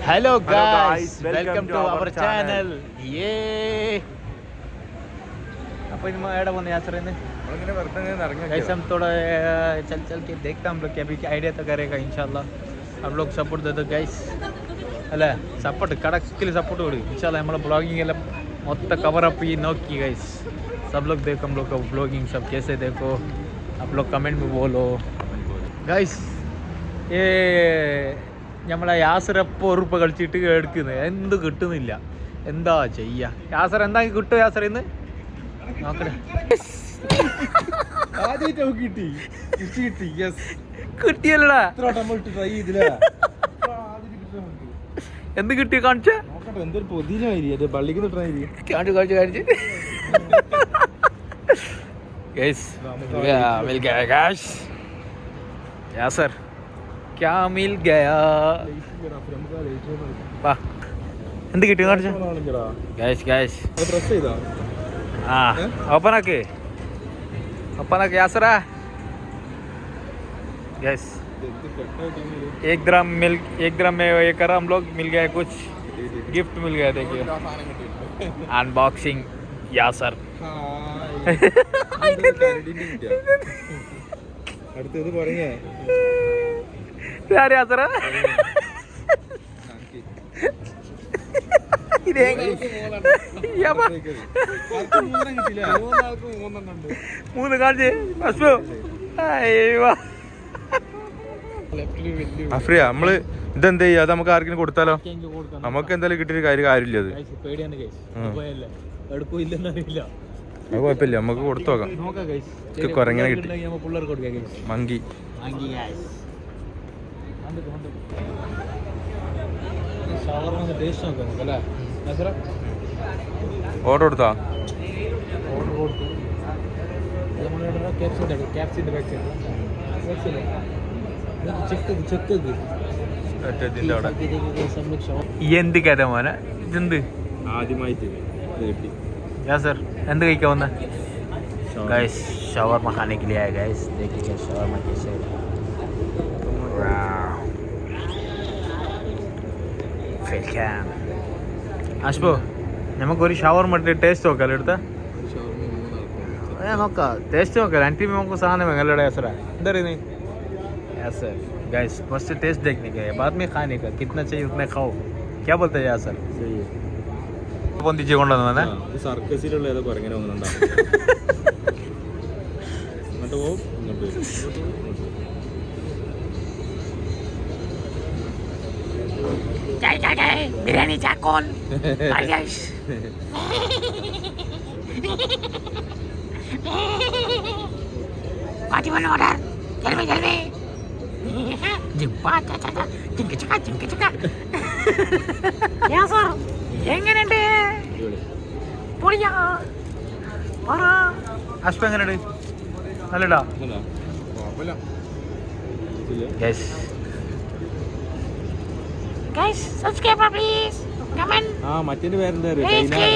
Hello guys, welcome to our channel. Yeah. Upon add बंद याद रहेंगे। गाइस हम थोड़ा चल के देखते हैं हम लोग अभी आइडिया तो करेगा इंशाल्लाह। हम लोग सपोर्ट दे दो गाइस। अल्लाह सपोर्ट कड़क सपोर्ट हो रही इंशाल्लाह हमारा ब्लॉगिंग एल मत कवर अप ही नो की गाइस। सब लोग देखो हम लोग का ब्लॉगिंग सब कैसे देखो आप लोग कमेंट में बोलो गाइस। ये നമ്മളെ യാസർ എപ്പോൾ ഉറുപ്പ് കളിച്ചിട്ട് എടുക്കുന്നത് എന്ത് കിട്ടുന്നില്ല എന്താ ചെയ്യാ യാസർ എന്താ കിട്ടും യാസർ ഇന്ന് നോക്കണേ കിട്ടിയല്ലടാ എന്ത് കിട്ടിയ കാണിച്ച യാസർ क्या मिल गया वाह എന്ത് കിട്ടി കാണിച്ച ഗൈസ് ഗൈസ് ആ ഓപ്പനാക്ക് യാസറാ गैस 1 ग्राम में ये करा हम लोग मिल गया कुछ गिफ्ट मिल गया देखिए अनबॉक्सिंग यासर അടുത്തത് പറഞ്ഞേ यार यासर മൂന്ന് കാണിച്ച് അഫ്രിയ നമ്മള് ഇതെന്താ ചെയ്യാ അത് നമുക്ക് ആർക്കും കൊടുത്താലോ നമുക്ക് എന്തായാലും കിട്ടിയൊരു കാര്യമില്ല അത് അത് കുഴപ്പമില്ല നമുക്ക് കൊടുത്തു നോക്കാം കൊരങ്ങനെ കിട്ടി മങ്കി ഓർഡർ കൊടുത്താ എന്ത് കഥ മോനെ ഇതെന്ത് ആദ്യമായിട്ട് യാസർ എന്ത് കഴിക്കാൻ വന്ന गाइस shawarma खाने के लिए आए गाइस देखिए shawarma कैसे അഷ്ബോ നമുക്കൊരു ഷവർമ ടേസ്റ്റ് നോക്കാം എടുത്ത നോക്കാം ടേസ്റ്റ് നോക്കാം आंटी में हमको सामने में गलड़ा ऐसा इधर ही नहीं ऐसा गाइस फर्स्ट टेस्ट देखने का है बाद में खाने का कितना चाहिए उतना खाओ क्या बोलते हैं यार सर പൊന്തിച്ച് കൊണ്ടുവന്നെ സർക്കസിലുള്ള ഏതോ കുരങ്ങനെ വന്നിട്ടുണ്ടാവും എന്നിട്ട് പോവും बिरयानी चाकोल पार्टी बनो ऑर्डर जल्दी ജിപ്പാ ചാച്ചാ ചിങ്ക യാസർ എങ്ങനെയുണ്ട് പൊളിയാ പറ അഷ്പ എങ്ങനെയുണ്ട് നല്ലടാ yes Guys, subscribe please. Come on. മറ്റേ പേരെന്താ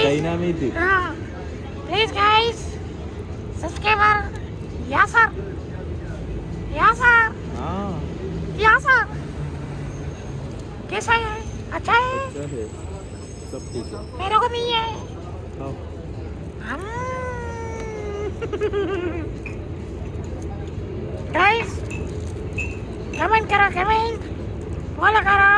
dynamite. Please guys. Subscriber. Yasser. Yasser. कैसा है? अच्छा है? सब ठीक है. मेरे को नहीं है. Guys. Comment करो comment. बोला करो.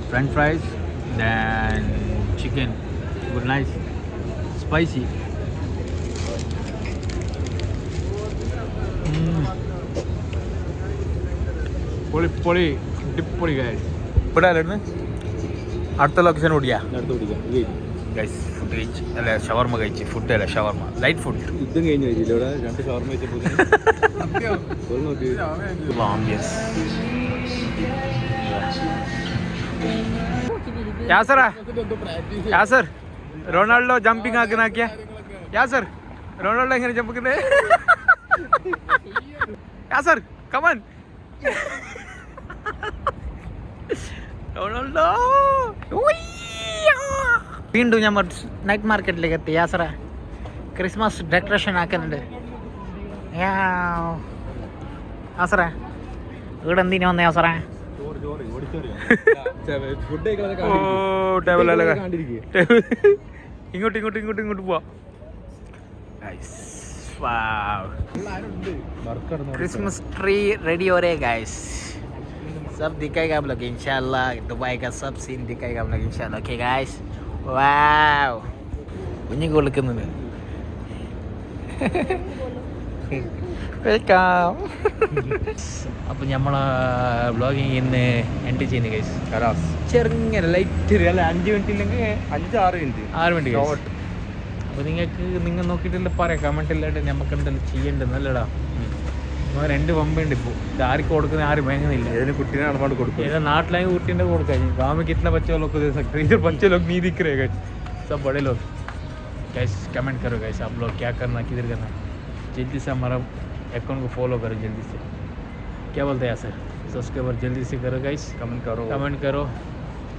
French fries, then chicken, good nice, spicy. Poli, dip poli guys. Put it in. അടുത്ത ലൊക്കേഷൻ ഓടിയാ ഗൈസ് ഫുഡ് കഴിച്ച് അല്ല ഷവർമ കഴിച്ച് ഫുഡ് അല്ല ഷവർമ ലൈറ്റ് ഫുഡ് യുദ്ധം കഴിഞ്ഞ് കഴിച്ചില്ല ഇവിടെ 2 ഷവർമ വെച്ചപ്പോൾ യാസർ റൊണാൾഡോ ജമ്പിങ് ആക്കിയ യാസർ റൊണാൾഡോ എങ്ങനെ ജമ്പിക്കുന്നത് യാസർ കമൺ Ronaldo. വീണ്ടും നമ്മൾ നൈറ്റ് മാർക്കറ്റിലേക്ക് എത്തി. യാസറ ക്രിസ്മസ് ഡെക്കറേഷൻ ആക്കുന്നുണ്ട്. യാസറ ഇവിടെ എന്തിനാ വന്നേ യാസറ? ഇങ്ങോട്ട് പോവാ. क्रिसमस ट्री रेडी हो रहे हैं गाइस. सब दिखाएगा हम लोग इंशाल्लाह. दुबई का सब सीन दिखाएगा हम लोग इंशाल्लाह. Okay guys. वाव കുഞ്ഞു കൊടുക്കുന്നത്. വെൽക്കം. അപ്പം നമ്മളെ വ്ളോഗിങ് ഇന്ന് എൻഡ് ചെയ്യുന്നു ഗൈസ്. ചെറുങ്ങനെ ലൈറ്റ് അല്ല 5 മിനിറ്റ് ഇല്ലെങ്കിൽ 6 മിനിറ്റ്. അപ്പോൾ നിങ്ങൾ നോക്കിയിട്ടില്ല പറയാം കമൻറ്റില്ലായിട്ട് നമുക്ക് എന്തെങ്കിലും ചെയ്യേണ്ടത് നല്ലടാ. 2 പമ്പുണ്ട് ഇപ്പോൾ. ഇത് ആർക്ക് കൊടുക്കുന്ന ആരും വാങ്ങുന്നില്ല. ഏതിന് കുട്ടീനെ നടപാട് കൊടുക്കും. ഏതാ നാട്ടിലായി കുട്ടീൻ്റെ കൊടുക്കാം. गाँव में कितना बच्चे लोग को दे सकते हैं. इधर बच्चे लोग नहीं दिख रहे गए, सब बड़े लोग. गैस कमेंट करो गैस आप लोग क्या करना किधर करना. जल्दी से हमारा अकाउंट को फॉलो करो जल्दी से. क्या बोलते हैं सर? सब्सक्राइबर जल्दी से करो गाइस. कमेंट करो.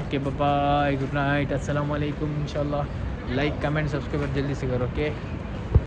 ओके बाय, गुड नाइट, अस्सलाम वालेकुम. इंशाल्लाह लाइक कमेंट सब्सक्राइबर जल्दी से करो. ओके.